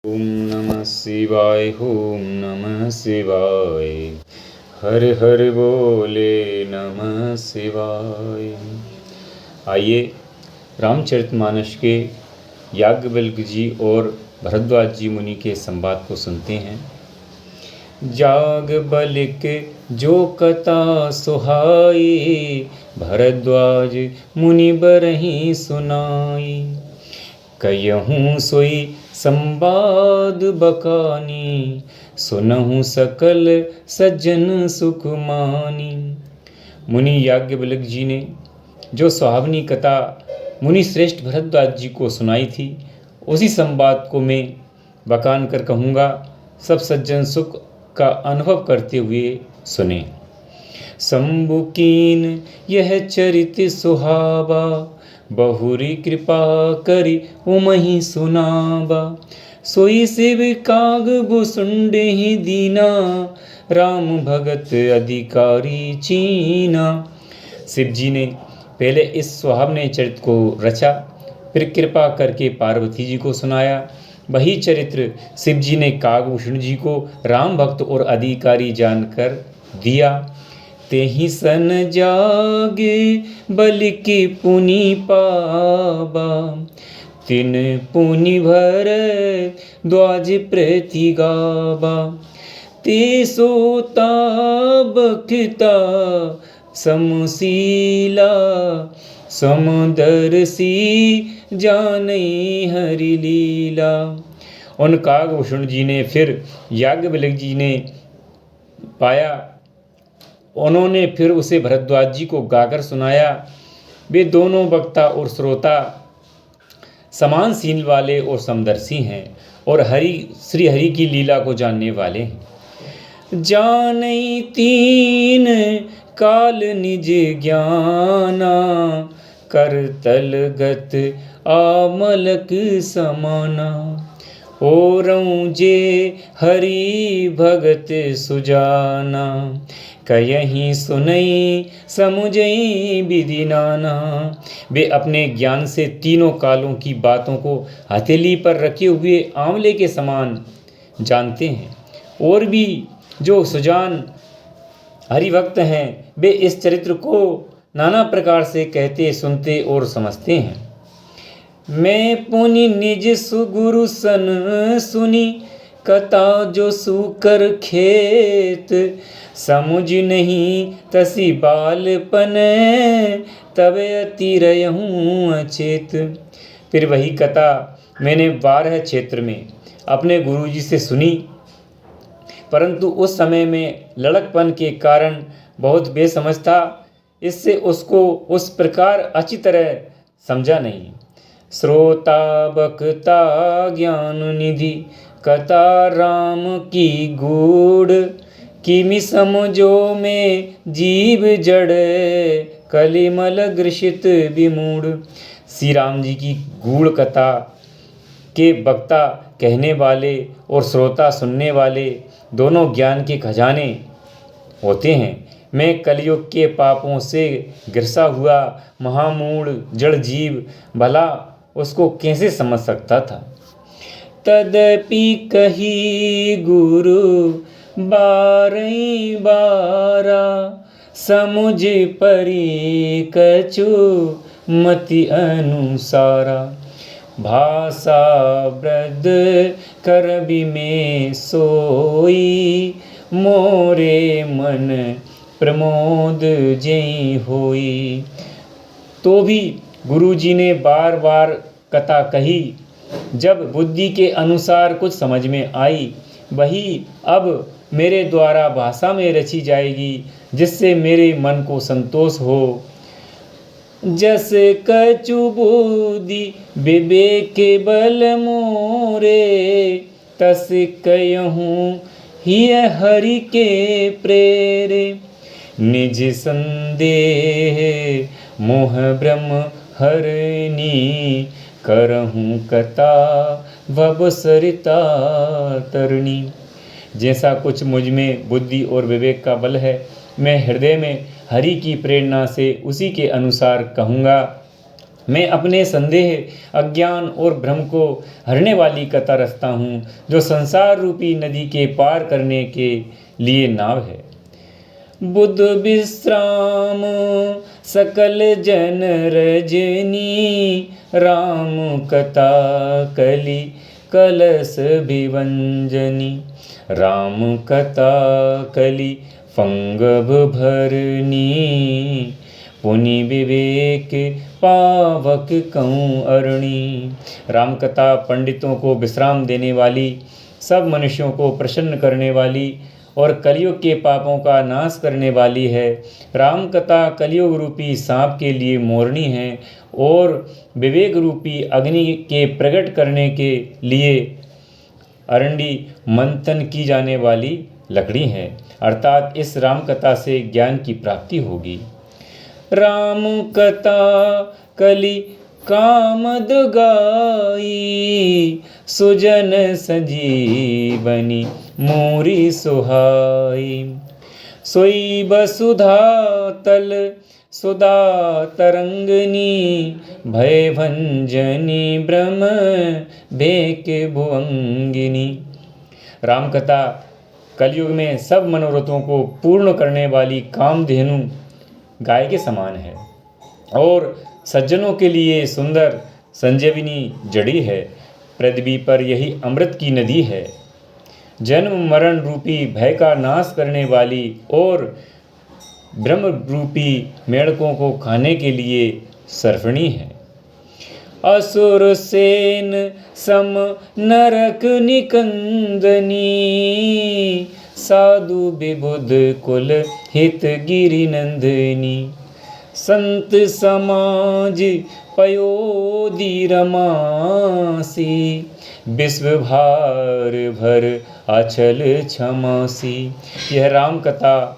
ओम नमः शिवाय। ओम नमः शिवाय। हर हर बोले नमः शिवाय। आइए रामचरितमानस के याज्ञवल्क्य जी और भरद्वाज जी मुनि के संवाद को सुनते हैं। याज्ञवल्क्य जो कथा सुहाई, भरद्वाज मुनि बरहि सुनाई। कयहूँ सोई संवाद बकानी, सुनहु सकल सज्जन सुख मानी। मुनि याज्ञवल्क्य जी ने जो सुहावनी कथा मुनि श्रेष्ठ भरद्वाज जी को सुनाई थी, उसी संवाद को मैं बखान कर कहूँगा। सब सज्जन सुख का अनुभव करते हुए सुने। शंभु कीन यह चरित सुहावा, बहुरी कृपा करी उमहि सुनावा। सोई शिव काग भुसुंड ही दीना, राम भगत अधिकारी चीना। शिव जी ने पहले इस सुहावने चरित्र को रचा, फिर कृपा करके पार्वती जी को सुनाया। वही चरित्र शिव जी ने कागभूषण जी को राम भक्त और अधिकारी जानकर दिया। तेहि सन जागे बल्कि पुनि पावा, तिन पुनि भर द्वाज प्रति गावा। ते सोता बखता समशीला, समदर्शी जानई हरि लीला। उन कागभूषण जी ने फिर याज्ञवल्क्य जी ने पाया। उन्होंने फिर उसे भरद्वाज जी को गाकर सुनाया। वे दोनों वक्ता और श्रोता समान सील वाले और समदर्शी हैं और श्री हरि की लीला को जानने वाले हैं। जानई तीन काल निज ज्ञाना, करतल गत आमलक समाना। ओरऊँ जे हरि भगत सुजाना, कयहि सुनई समुझई विधि नाना। वे अपने ज्ञान से तीनों कालों की बातों को हथेली पर रखे हुए आंवले के समान जानते हैं। और भी जो सुजान हरिभक्त हैं, वे इस चरित्र को नाना प्रकार से कहते, सुनते और समझते हैं। मैं पुनि निज सुगुरु सन सुनी, कथा जो सुकर खेत। समुझ नहीं तसी बालपन, तब अति रहूँ अचेत। फिर वही कथा मैंने 12 क्षेत्र में अपने गुरुजी से सुनी, परंतु उस समय में लड़कपन के कारण बहुत बेसमझ था, इससे उसको उस प्रकार अच्छी तरह समझा नहीं। श्रोता बक्ता ज्ञान निधि, कथा राम की गूढ़। किमि समझो में जीव जड़, कलिमल ग्रसित विमूढ़। श्री राम जी की गूढ़ कथा के वक्ता कहने वाले और श्रोता सुनने वाले दोनों ज्ञान के खजाने होते हैं। मैं कलयुग के पापों से ग्रसा हुआ महामूढ़ जड़ जीव भला उसको कैसे समझ सकता था। तदपि कही गुरु बारई बारा, समुझ परी कछु मति अनुसारा। भाषा वृद्ध करबि में सोई, मोरे मन प्रमोद जई होई। तो भी गुरुजी ने बार बार कथा कही। जब बुद्धि के अनुसार कुछ समझ में आई, वही अब मेरे द्वारा भाषा में रची जाएगी, जिससे मेरे मन को संतोष हो। जस कछु बुद्धि विवेक बल मोरे, तस कयहूँ हिय हरि के प्रेरे। निज संदेह मोह ब्रह्म हरनी, करहूँ कथा भव सरिता तरणी। जैसा कुछ मुझ में बुद्धि और विवेक का बल है, मैं हृदय में हरि की प्रेरणा से उसी के अनुसार कहूँगा। मैं अपने संदेह, अज्ञान और भ्रम को हरने वाली कथा रचता हूँ, जो संसार रूपी नदी के पार करने के लिए नाव है। बुध विश्राम सकल जन रजनी, राम कथा कलि कलश विभंजनी। राम कथा कलि फंगभ भरनी, पुनि विवेक पावक कऊँ अरणी। राम कथा पंडितों को विश्राम देने वाली, सब मनुष्यों को प्रसन्न करने वाली और कलयुग के पापों का नाश करने वाली है। राम कथा कलयुग रूपी सांप के लिए मोरनी है और विवेक रूपी अग्नि के प्रकट करने के लिए अरंडी मंथन की जाने वाली लकड़ी है। अर्थात इस राम कथा से ज्ञान की प्राप्ति होगी। राम कथा कलि कामद गाई, सुजन संजीवनी मोरी सुहाई। सोई बसुधा तल सुधा तरंगनी, भय भंजनी ब्रह्म बेक भुवंगिनी। रामकथा कलयुग में सब मनोरथों को पूर्ण करने वाली कामधेनु गाय के समान है और सज्जनों के लिए सुंदर संजीवनी जड़ी है। पृथ्वी पर यही अमृत की नदी है, जन्म मरण रूपी भय का नाश करने वाली और ब्रह्म रूपी मेढकों को खाने के लिए सर्फणी है। असुर सेन सम नरक निकंदनी, साधु विबुध कुल हित गिरि नंदिनी। संत समाज पयोधि रमासी, विश्व भार भर अचल क्षमासी। यह राम कथा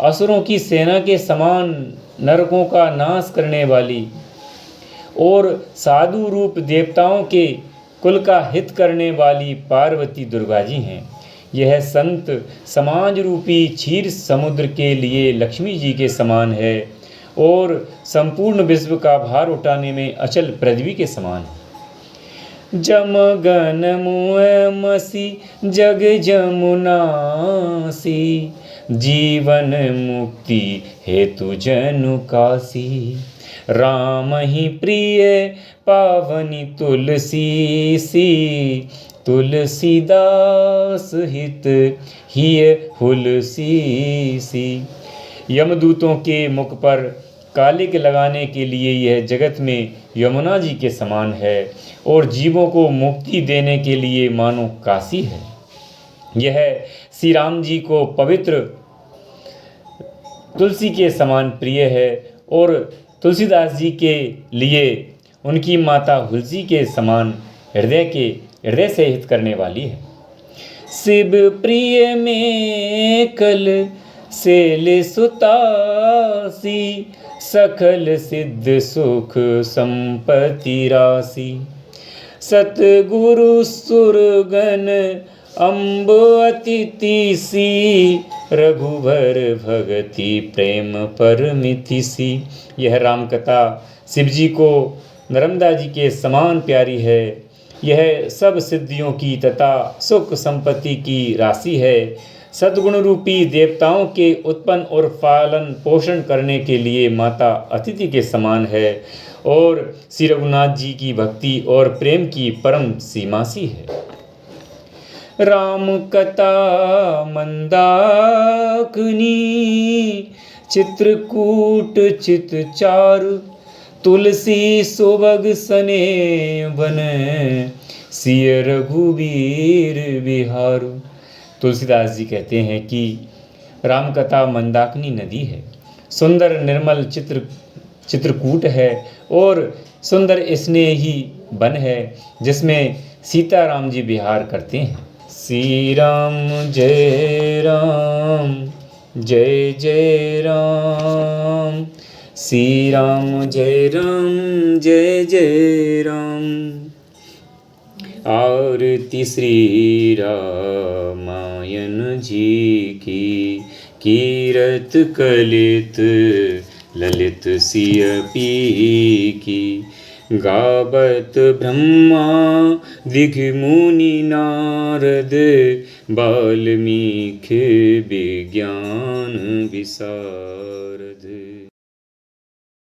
असुरों की सेना के समान नरकों का नाश करने वाली और साधु रूप देवताओं के कुल का हित करने वाली पार्वती दुर्गा जी हैं। यह संत समाज रूपी क्षीर समुद्र के लिए लक्ष्मी जी के समान है और संपूर्ण विश्व का भार उठाने में अचल पृथ्वी के समान है। जम गन मुए मसी जग जमुनासी, जीवन मुक्ति हेतु जनु कासी। राम ही प्रिय पावनी तुलसी सी, तुलसीदास हित हिय हुलसी सी। यमदूतों के मुख पर कालिक लगाने के लिए यह जगत में यमुना जी के समान है और जीवों को मुक्ति देने के लिए मानो काशी है। यह श्री राम जी को पवित्र तुलसी के समान प्रिय है और तुलसीदास जी के लिए उनकी माता हुलसी के समान हृदय से हित करने वाली है। शिव प्रिय में कल सेल सुतासी, सकल सिद्ध सुख संपत्ति राशि। सतगुरु सुरगन अम्ब अतिथि सी, रघुवर भगति प्रेम परमिति सी। यह राम कथा शिव जी को नर्मदा जी के समान प्यारी है। यह सब सिद्धियों की तथा सुख संपत्ति की राशि है। सद्गुण रूपी देवताओं के उत्पन्न और पालन पोषण करने के लिए माता अतिथि के समान है और श्री रघुनाथ जी की भक्ति और प्रेम की परम सीमा सी है। राम कथा मंदाकिनी, चित्रकूट चित चारु, तुलसी सुभग सने बन, सिय रघुवीर बिहारु। तुलसीदास जी कहते हैं कि राम कथा मंदाकिनी नदी है, सुंदर निर्मल चित्रकूट है और सुंदर स्नेही वन है जिसमें सीताराम जी विहार करते हैं। श्री राम जय राम जय जय राम, श्री राम जय जय राम। आरती श्री रामायण जी की, कीरत कलित ललित सिय पी की। गावत ब्रह्मा दिघमुनि नारद वाल्मीकि विज्ञान विशारद।